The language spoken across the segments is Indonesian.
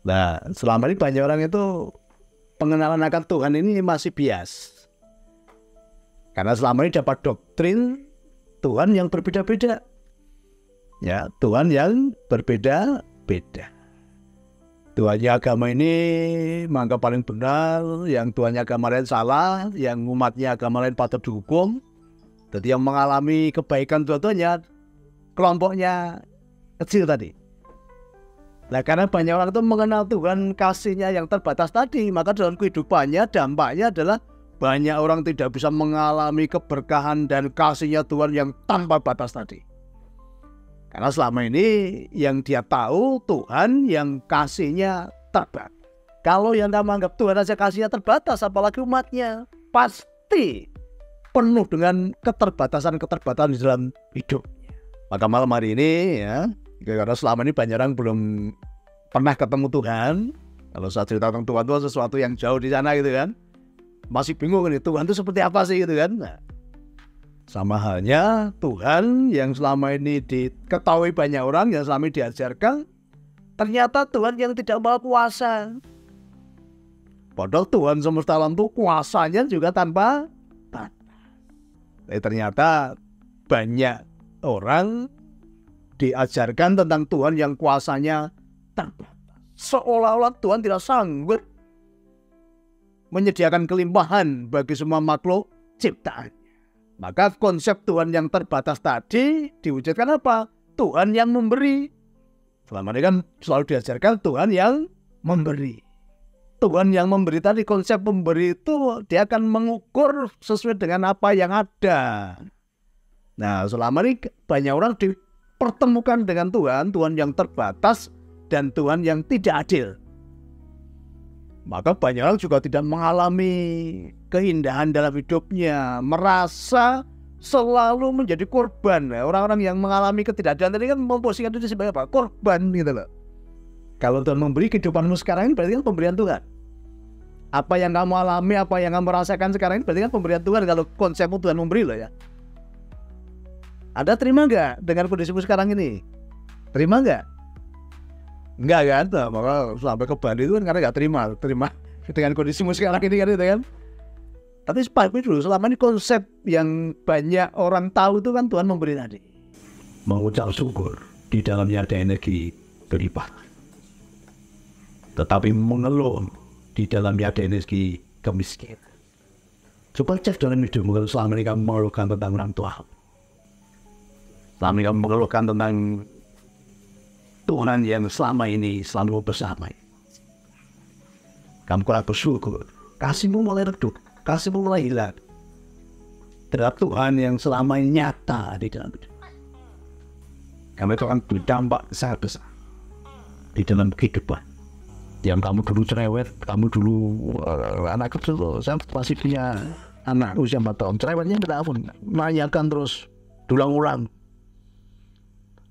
Nah, selama ini banyak orang itu pengenalan akan Tuhan ini masih bias. Karena selama ini dapat doktrin Tuhan yang berbeda-beda. Ya, Tuhan yang berbeda-beda. Tuhannya agama ini menganggap paling benar, yang Tuhannya agama lain salah, yang umatnya agama lain patut dihukum. Jadi yang mengalami kebaikan Tuhan-Tuhannya kelompoknya kecil tadi. Nah, karena banyak orang itu mengenal Tuhan kasihnya yang terbatas tadi, maka dalam kehidupannya dampaknya adalah banyak orang tidak bisa mengalami keberkahan dan kasihnya Tuhan yang tanpa batas tadi. Karena selama ini yang dia tahu Tuhan yang kasihnya terbatas. Kalau yang kamu anggap Tuhan aja kasihnya terbatas, apalagi umatnya, pasti penuh dengan keterbatasan-keterbatasan di dalam hidupnya. Maka malam hari ini ya, karena selama ini banyak orang belum pernah ketemu Tuhan. Kalau saya cerita tentang Tuhan itu sesuatu yang jauh di sana gitu kan, masih bingung nih Tuhan itu seperti apa sih gitu kan. Nah, sama halnya Tuhan yang selama ini diketahui banyak orang, yang selama ini diajarkan, ternyata Tuhan yang tidak mau kuasa. Padahal Tuhan semesta alam itu kuasanya juga tanpa batas. Ternyata banyak orang diajarkan tentang Tuhan yang kuasanya terbatas. Seolah-olah Tuhan tidak sanggup menyediakan kelimpahan bagi semua makhluk ciptaan. Maka konsep Tuhan yang terbatas tadi diwujudkan apa? Tuhan yang memberi. Selama ini kan selalu diajarkan Tuhan yang memberi. Tuhan yang memberi tadi, konsep memberi itu dia akan mengukur sesuai dengan apa yang ada. Nah, selama ini banyak orang dipertemukan dengan Tuhan, Tuhan yang terbatas dan Tuhan yang tidak adil. Maka banyak orang juga tidak mengalami keindahan dalam hidupnya, merasa selalu menjadi korban. Orang-orang yang mengalami ketidakadilan tadi kan memposisikan diri sebagai apa? Korban gitu loh. Kalau Tuhan memberi kehidupanmu sekarang ini berarti kan pemberian Tuhan. Apa yang kamu alami, apa yang kamu rasakan sekarang ini berarti kan pemberian Tuhan. Kalau konsepmu Tuhan memberi loh ya. Anda terima nggak dengan kondisimu sekarang ini? Terima nggak? Enggak kan? Nah, maka sampai ke Bali itu kan karena nggak terima dengan kondisimu sekarang ini kan, gitu kan. Tapi sepahami dulu, selama ini konsep yang banyak orang tahu itu kan Tuhan memberi tadi. Mengucap syukur, di dalamnya ada energi berlimpah. Tetapi mengeluh, di dalamnya ada energi kemiskinan. Coba cek dalam hidupmu, kalau selama ini kamu mengeluhkan tentang orang tua, selama ini kamu mengeluhkan tentang Tuhan yang selama ini selalu bersama. Kamu kurang bersyukur, kasihmu mulai redup, kasihmu mulai hilang terhadap Tuhan yang selama ini nyata di dalam hidup. Kamu itu akan berdampak sangat besar di dalam kehidupan. Yang kamu dulu cerewet, kamu dulu anak kecil, saya masih punya anak usia 4 tahun, cerewetnya minta ampun, nanyakan terus, ulang-ulang.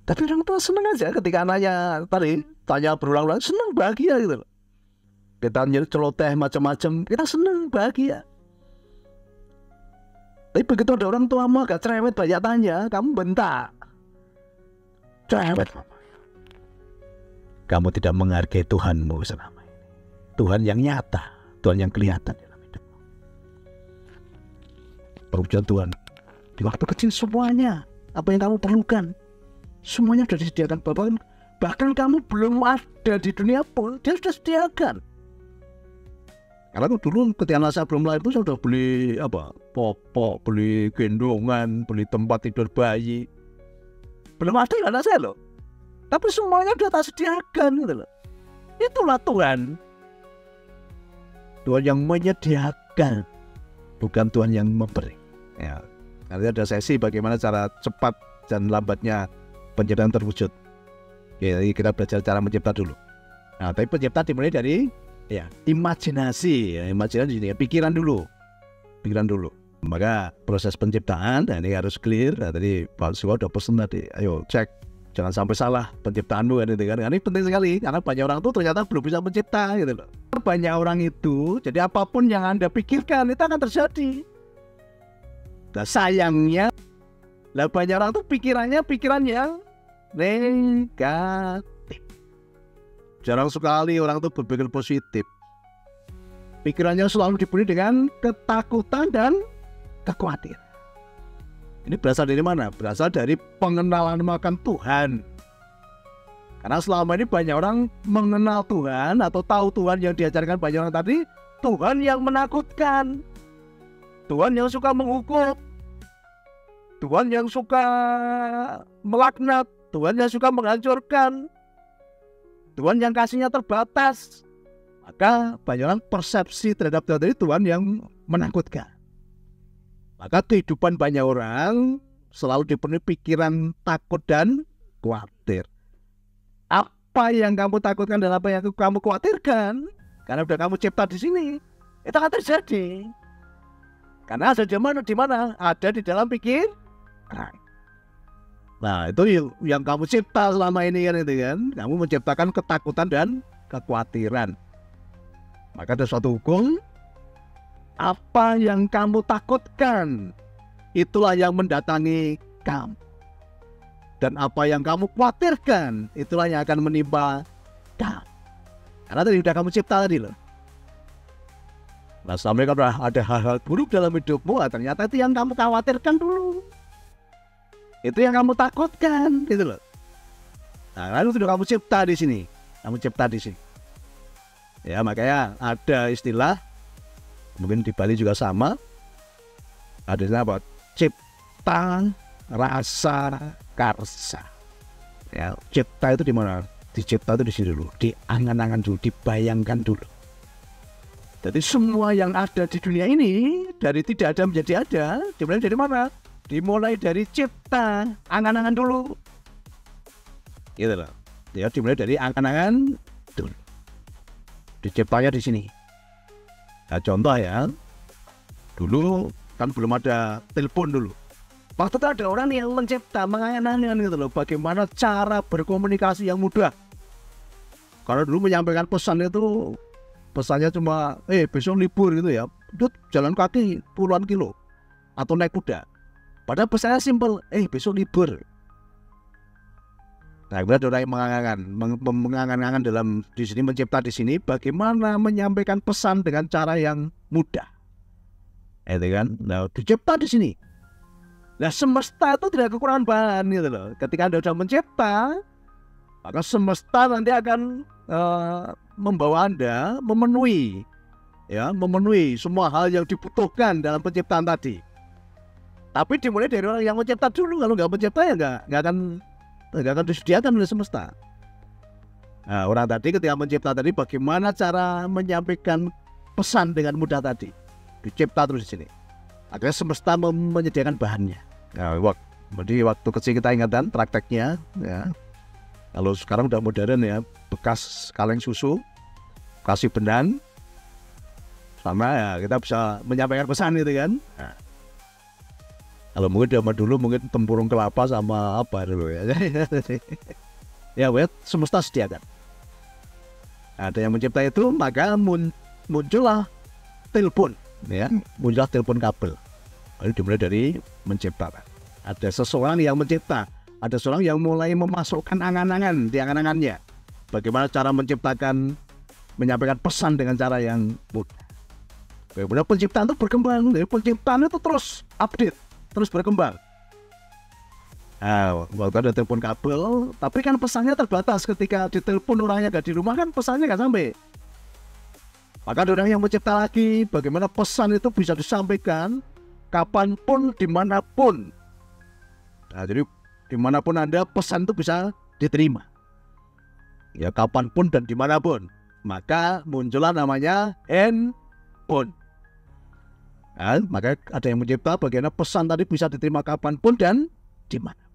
Tapi orang tua senang aja ketika anaknya tadi tanya berulang-ulang, senang, bahagia gitu loh. Kita celoteh macam-macam, kita senang, bahagia. Tapi begitu ada orang tua mau agak cerewet, banyak tanya, kamu bentak. Cerewet. Kamu tidak menghargai Tuhanmu selama ini. Tuhan yang nyata, Tuhan yang kelihatan dalam hidupmu. Perwujudan Tuhan di waktu kecil semuanya, apa yang kamu perlukan, semuanya sudah disediakan Bapak. Bahkan kamu belum ada di dunia pun, dia sudah sediakan. Karena dulu ketika anak saya belum lahir itu saya sudah beli popok, beli gendongan, beli tempat tidur bayi. Belum ada anak saya loh. Tapi semuanya sudah tak sediakan gitu loh. Itulah Tuhan. Tuhan yang menyediakan, bukan Tuhan yang memberi. Ya. Nanti ada sesi bagaimana cara cepat dan lambatnya penciptaan terwujud. Jadi kita belajar cara mencipta dulu. Nah, tapi pencipta dimulai dari imajinasi, imajinasi, pikiran dulu. Maka proses penciptaan, nah ini harus clear. Nah, tadi Pak Suwa udah pesen tadi, ayo cek, jangan sampai salah penciptaanmu kan, ini penting sekali karena banyak orang tuh ternyata belum bisa mencipta gitu loh. Banyak orang itu, jadi apapun yang Anda pikirkan itu akan terjadi. Nah, sayangnya, banyak orang tuh pikiran yang negatif. Jarang sekali orang tuh berpikir positif. Pikirannya selalu dipenuhi dengan ketakutan dan kekhawatiran. Ini berasal dari mana? Berasal dari pengenalan akan Tuhan. Karena selama ini banyak orang mengenal Tuhan atau tahu Tuhan yang diajarkan banyak orang tadi, Tuhan yang menakutkan, Tuhan yang suka menghukum, Tuhan yang suka melaknat, Tuhan yang suka menghancurkan, Tuhan yang kasihnya terbatas. Maka banyak orang persepsi terhadap Tuhan itu Tuhan yang menakutkan. Maka kehidupan banyak orang selalu dipenuhi pikiran takut dan khawatir. Apa yang kamu takutkan dan apa yang kamu khawatirkan, karena sudah kamu cipta di sini, itu akan terjadi. Karena ada di mana? Ada di dalam pikiran. Nah, itu yang kamu cipta selama ini kan, itu kan. Kamu menciptakan ketakutan dan kekhawatiran. Maka ada suatu hukum, apa yang kamu takutkan, itulah yang mendatangi kamu. Dan apa yang kamu khawatirkan, itulah yang akan menimpa kamu. Karena tadi sudah kamu cipta tadi loh. Nah, sampai kalau ada hal-hal buruk dalam hidupmu, ternyata itu yang kamu khawatirkan dulu. Itu yang kamu takutkan, gitu loh. Nah, lalu sudah kamu cipta di sini. Kamu cipta di sini. Ya, makanya ada istilah, mungkin di Bali juga sama. Ada istilah apa? Cipta, rasa, karsa. Ya, cipta itu di mana? Dicipta itu di sini dulu, diangan-angan dulu, dibayangkan dulu. Jadi semua yang ada di dunia ini dari tidak ada menjadi ada, dimulai dari mana? Dimulai dari cipta, angan-angan dulu. Gitu loh. Ya, dimulai dari angan-angan dulu. Diciptanya di sini. Nah, contoh ya. Dulu kan belum ada telepon dulu. Waktu itu ada orang yang mencipta, mengangan-angan gitu loh, bagaimana cara berkomunikasi yang mudah. Karena dulu menyampaikan pesan itu, pesannya cuma, besok libur gitu ya, Dut, jalan kaki puluhan kilo, atau naik kuda. Padahal pesannya simpel, besok libur. Nah, kemudian ada orang yang mengangan-angan dalam di sini, mencipta di sini, bagaimana menyampaikan pesan dengan cara yang mudah. Itu kan, nah, dicipta di sini. Nah, semesta itu tidak kekurangan bahan gitu loh. Ketika Anda sudah mencipta, maka semesta nanti akan membawa Anda memenuhi semua hal yang dibutuhkan dalam penciptaan tadi. Tapi dimulai dari orang yang mencipta dulu. Kalau nggak mencipta ya nggak akan disediakan oleh semesta. Nah, orang tadi ketika mencipta tadi, bagaimana cara menyampaikan pesan dengan mudah tadi, dicipta terus di sini. Akhirnya semesta menyediakan bahannya. Nah, jadi waktu kecil kita ingatan prakteknya, ya. Kalau sekarang udah modern ya, bekas kaleng susu, kasih benang, sama ya kita bisa menyampaikan pesan gitu kan. Nah, kalau mungkin zaman dulu mungkin tempurung kelapa sama apa dulu ya. Ya, semesta sediakan. Ada yang mencipta itu, maka muncullah telepon, ya, muncullah telepon kabel. Lalu dimulai dari menciptakan. Ada seseorang yang mencipta, ada seorang yang mulai memasukkan angan-angan di angan-angannya. Bagaimana cara menyampaikan pesan dengan cara yang mudah. Kemudian penciptaan itu berkembang, jadi penciptaan itu terus update, terus berkembang. Nah, waktu ada telepon kabel, tapi kan pesannya terbatas. Ketika ditelepon orangnya gak di rumah, kan pesannya gak sampai. Maka ada orang yang mencipta lagi, bagaimana pesan itu bisa disampaikan kapanpun, dimanapun. Nah, jadi dimanapun Anda, pesan itu bisa diterima. Ya, kapanpun dan dimanapun. Maka muncullah namanya handphone. Nah, maka ada yang mencipta bagaimana pesan tadi bisa diterima kapanpun dan dimanapun.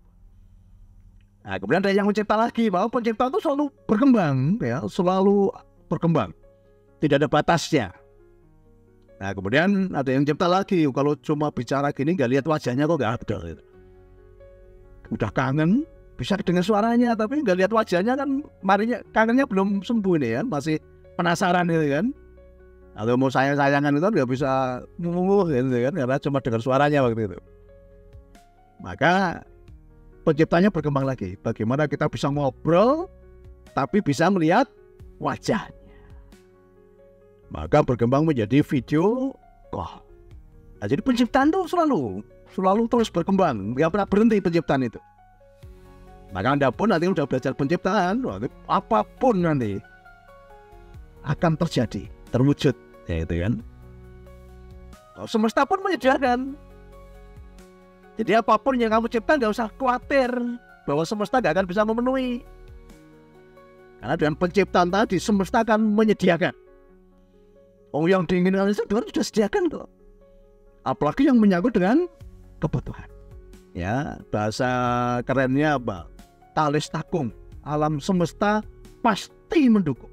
Nah, kemudian ada yang mencipta lagi, bahwa pencipta itu selalu berkembang, ya, selalu berkembang. Tidak ada batasnya. Nah, kemudian ada yang cipta lagi, kalau cuma bicara gini nggak lihat wajahnya kok nggak ada. Gitu. Udah kangen, bisa dengar suaranya, tapi nggak lihat wajahnya kan, marinya kangennya belum sembuh nih kan, masih penasaran gitu kan. Atau mau sayang-sayangan itu nggak bisa gitu kan, karena cuma dengar suaranya waktu itu. Maka penciptanya berkembang lagi. Bagaimana kita bisa ngobrol, tapi bisa melihat wajahnya. Maka berkembang menjadi video call. Nah, jadi penciptaan itu selalu terus berkembang, nggak pernah berhenti penciptaan itu. Maka Anda pun nanti udah belajar penciptaan, apapun nanti akan terjadi, terwujud, ya itu kan. Semesta pun menyediakan. Jadi apapun yang kamu cipta nggak usah khawatir bahwa semesta nggak akan bisa memenuhi. Karena dengan penciptaan tadi semesta akan menyediakan. Oh, yang diinginkan itu Tuhan sudah sediakan kok. Apalagi yang menyangkut dengan kebutuhan. Ya, bahasa kerennya apa? Talis takung. Alam semesta pasti mendukung.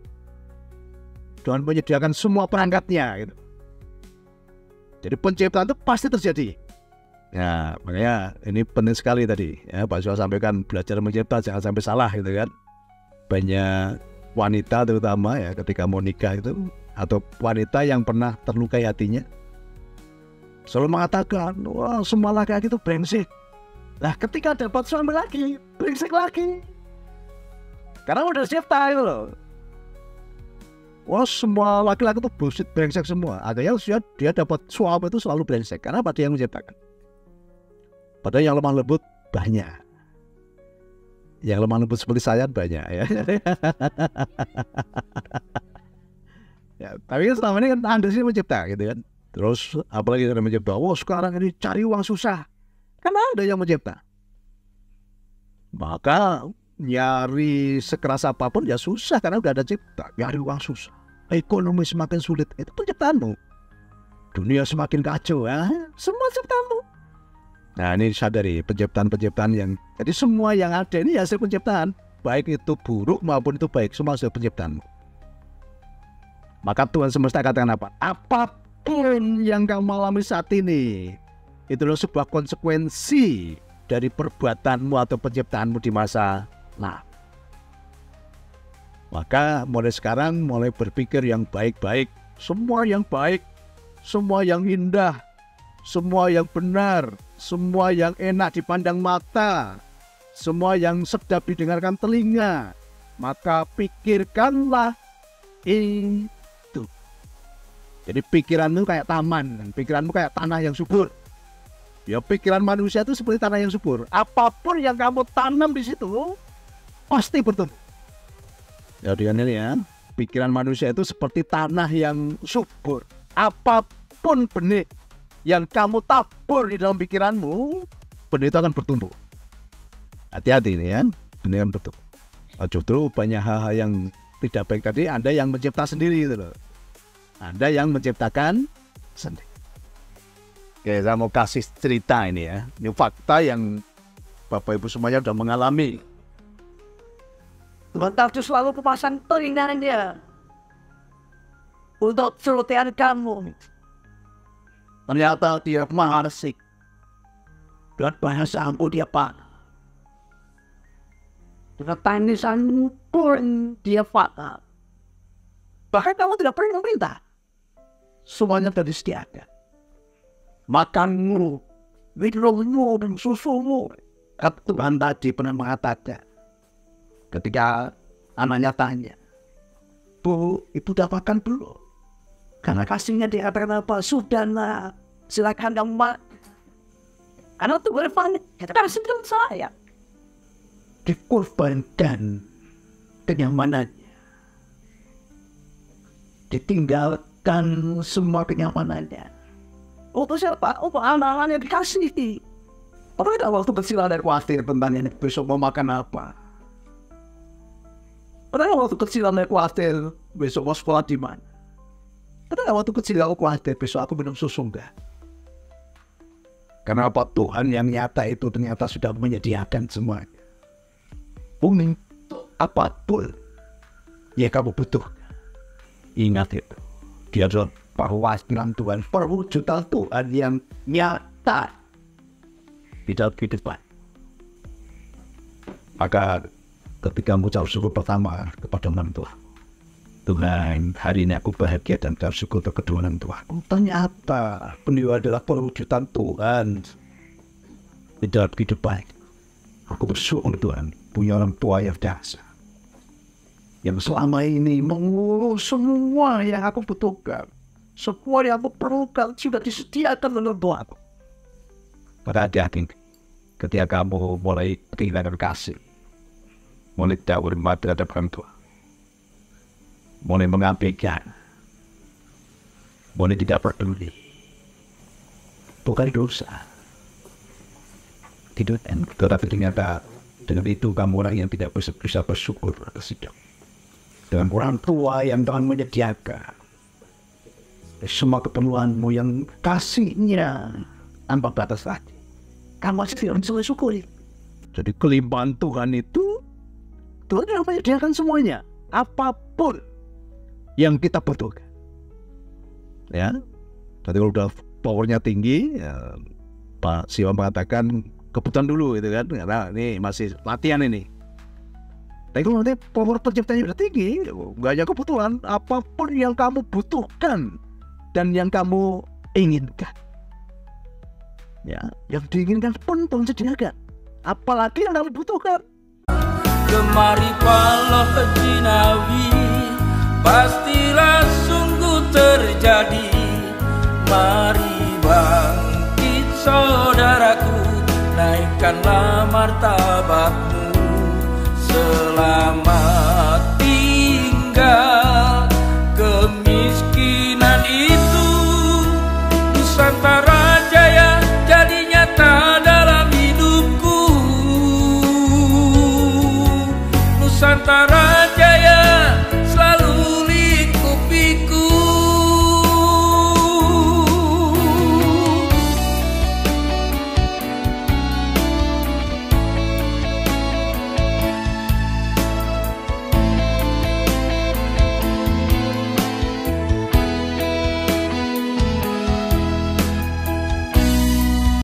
Tuhan menyediakan semua perangkatnya gitu. Jadi penciptaan itu pasti terjadi. Ya, makanya ini penting sekali tadi. Ya, Pak Suha sampaikan belajar mencipta jangan sampai salah gitu kan. Banyak wanita terutama ya ketika mau nikah itu, atau wanita yang pernah terlukai hatinya, selalu mengatakan, wah semua laki-laki itu brengsek. Nah ketika dapat suami lagi, brengsek lagi. Karena udah cipta itu loh. Wah semua laki-laki itu bullshit, brengsek semua. Akhirnya dia dapat suami itu selalu brengsek. Karena pada yang menciptakan. Padahal yang lemah lembut banyak. Yang lemah lembut seperti saya banyak ya. Ya, tapi kan selama ini kan Anda sih mencipta gitu kan. Terus apalagi Anda mencipta, wah sekarang ini cari uang susah. Karena Anda yang mencipta. Maka nyari sekeras apapun ya susah karena udah ada cipta. Nyari uang susah. Ekonomi semakin sulit, itu penciptaanmu. Dunia semakin kacau ya, semua ciptaanmu. Nah ini sadari penciptaan-penciptaan yang, jadi semua yang ada ini hasil penciptaan. Baik itu buruk maupun itu baik, semua hasil penciptaanmu. Maka Tuhan semesta katakan apa? Apapun yang kamu alami saat ini, itu adalah sebuah konsekuensi dari perbuatanmu atau penciptaanmu di masa lalu. Maka mulai sekarang mulai berpikir yang baik-baik, semua yang baik, semua yang indah, semua yang benar, semua yang enak dipandang mata, semua yang sedap didengarkan telinga. Maka pikirkanlah itu. Jadi pikiranmu kayak taman, pikiranmu kayak tanah yang subur. Ya pikiran manusia itu seperti tanah yang subur. Apapun yang kamu tanam di situ pasti bertumbuh. Ya dengan ini ya, pikiran manusia itu seperti tanah yang subur. Apapun benih yang kamu tabur di dalam pikiranmu, benih itu akan bertumbuh. Hati-hati ini ya, benih akan bertumbuh. Justru banyak hal-hal yang tidak baik tadi Anda yang mencipta sendiri gitu loh. Anda yang menciptakan sendiri. Oke, saya mau kasih cerita ini ya. Ini fakta yang Bapak Ibu semuanya sudah mengalami. Tuhan Tarsus selalu memasang telinganya untuk celotehan kamu. Ternyata dia maha resik. Dan bahasamu dia panah. Dengan tangisanmu pun dia fatal. Bahkan kamu tidak perlu meminta. Semuanya sudah disediakan. Makanmu, minummu, dan susumu. Tuhan tadi pernah mengatakan, ketika anaknya tanya, Bu, ibu udah makan belum? Karena kasihnya dikatakan apa? Sudah nak, silakan kamu makan. Karena itu berfungsi, kasih dengan saya. Dikorbankan kenyamanannya. Ditinggalkan semua kenyamanannya. Untuk siapa? Untuk anak-anaknya dikasih. Apa tidak waktu kecil ada khawatir tentang ini besok mau makan apa? Padahal waktu kecil ada khawatir besok mau sekolah di mana? Padahal waktu kecil aku khawatir besok aku minum susu enggak? Karena apa? Tuhan yang nyata itu ternyata sudah menyediakan semuanya. Untuk apapun yang kamu butuhkan. Ingat itu. Dia adalah perwakilan Tuhan, perwujudan Tuhan yang nyata di dalam kehidupan. Maka ketika mengucap syukur pertama kepada Tuhan, Tuhan, hari ini aku bahagia dan bersyukur untuk kedua-duanya Tuhan. Ternyata beliau adalah perwujudan Tuhan di dalam kehidupan. Aku bersyukur Tuhan punya orang tua yang dahsyat. yang selama ini mengurus semua yang aku butuhkan, semua yang aku perlukan sudah disediakan oleh Tuhan. Pada hati-hati ketika kamu mulai kehilangan kasih, mulai tidak hormat terhadap orang tua, mulai mengabaikan, mulai tidak peduli, bukan dosa. Tidak, tetapi ternyata dengan itu kamu orang yang tidak bisa bersyukur atas hidup. Dengan orang tua yang Tuhan menyediakan semua keperluanmu, yang kasihnya tanpa batas hati, kamu masih tidak bisa syukuri. Jadi kelimpahan Tuhan itu, Tuhan yang menyediakan semuanya, apapun yang kita butuhkan. Ya, jadi kalau udah powernya tinggi, ya, Pak Siwa mengatakan kebutuhan dulu gitu kan, karena ini masih latihan ini. Tapi kalau nanti power penciptanya udah tinggi, nggak hanya kebutuhan, apapun yang kamu butuhkan dan yang kamu inginkan, ya, yang diinginkan pun Tuhan sediakan. Apalagi yang kamu butuhkan. Kemari paloh jinawi, pastilah sungguh terjadi. Mari bangkit saudaraku, naikkanlah martabatmu. Selamat tinggal, kemiskinan itu Nusantara Jaya jadi nyata dalam hidupku. Nusantara Jaya